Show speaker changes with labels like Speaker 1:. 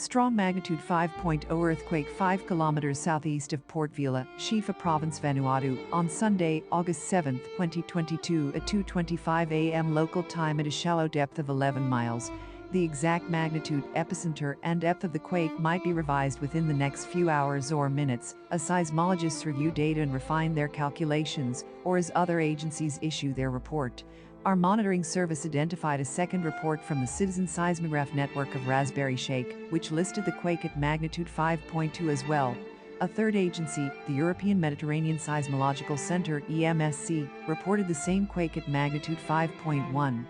Speaker 1: Strong magnitude 5.0 earthquake 5 kilometers southeast of Port Vila, Shefa Province, Vanuatu, on Sunday, August 7, 2022 at 2:25 a.m. local time at a shallow depth of 11 miles. The exact magnitude, epicenter, and depth of the quake might be revised within the next few hours or minutes, as seismologists review data and refine their calculations, or as other agencies issue their report. Our monitoring service identified a second report from the Citizen Seismograph Network of Raspberry Shake, which listed the quake at magnitude 5.2 as well. A third agency, the European Mediterranean Seismological Center (EMSC), reported the same quake at magnitude 5.1.